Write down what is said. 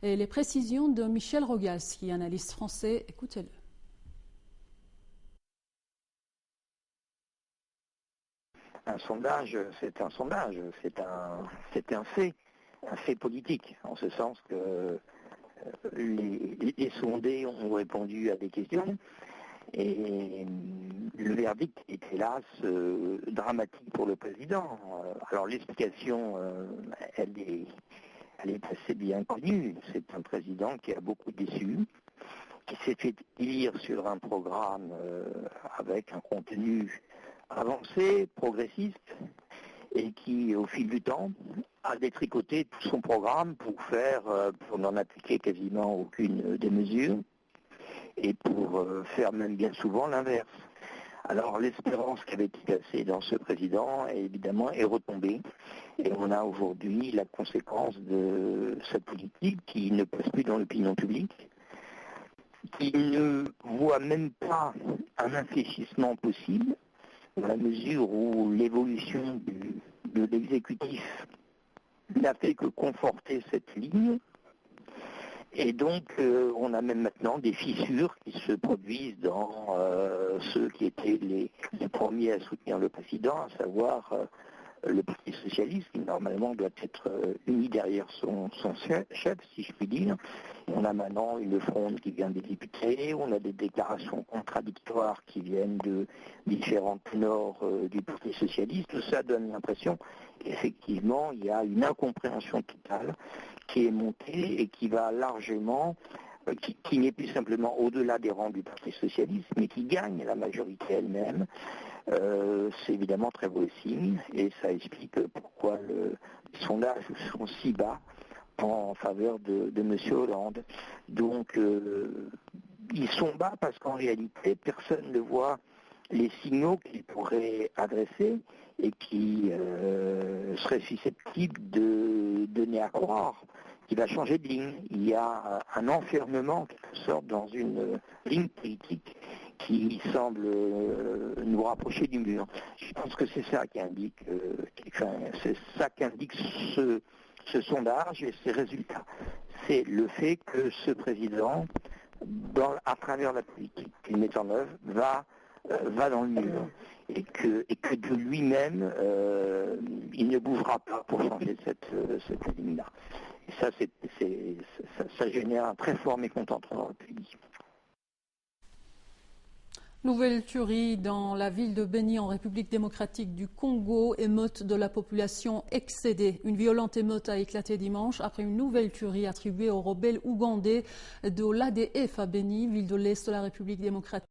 Et les précisions de Michel Rogalski, analyste français, écoutez-le. Un sondage, c'est un sondage, c'est un fait politique, en ce sens que les sondés ont répondu à des questions et le verdict est hélas dramatique pour le président. Alors l'explication, elle est assez bien connue. C'est un président qui a beaucoup déçu, qui s'est fait élire sur un programme avec un contenu avancé, progressiste, et qui, au fil du temps, a détricoté tout son programme pour n'en appliquer quasiment aucune des mesures, et pour faire même bien souvent l'inverse. Alors l'espérance qui avait été placée dans ce président, évidemment, est retombée, et on a aujourd'hui la conséquence de cette politique qui ne passe plus dans l'opinion publique, qui ne voit même pas un infléchissement possible, dans la mesure où l'évolution de l'exécutif n'a fait que conforter cette ligne. Et donc, on a même maintenant des fissures qui se produisent dans ceux qui étaient les premiers à soutenir le président, à savoir le Parti socialiste, qui normalement doit être uni derrière son chef, si je puis dire. On a maintenant une fronde qui vient des députés, on a des déclarations contradictoires qui viennent de différents ténors du Parti socialiste. Tout ça donne l'impression qu'effectivement, il y a une incompréhension totale qui est montée et qui va largement, qui n'est plus simplement au-delà des rangs du Parti socialiste, mais qui gagne la majorité elle-même. C'est évidemment très beau signe et ça explique pourquoi les sondages sont si bas en faveur de M. Hollande. Donc ils sont bas parce qu'en réalité personne ne voit les signaux qu'il pourrait adresser et qui seraient susceptibles de donner à croire qu'il va changer de ligne. Il y a un enfermement en quelque sorte dans une ligne politique qui semble nous rapprocher du mur. Je pense que c'est ça qui indique, ce sondage et ces résultats. C'est le fait que ce président, à travers la politique qu'il met en œuvre, va dans le mur et que de lui-même, il ne bougera pas pour changer cette ligne-là. Et ça, ça génère un très fort mécontentement dans le pays. Nouvelle tuerie dans la ville de Beni en République démocratique du Congo, émeute de la population excédée. Une violente émeute a éclaté dimanche après une nouvelle tuerie attribuée aux rebelles ougandais de l'ADF à Beni, ville de l'Est de la République démocratique.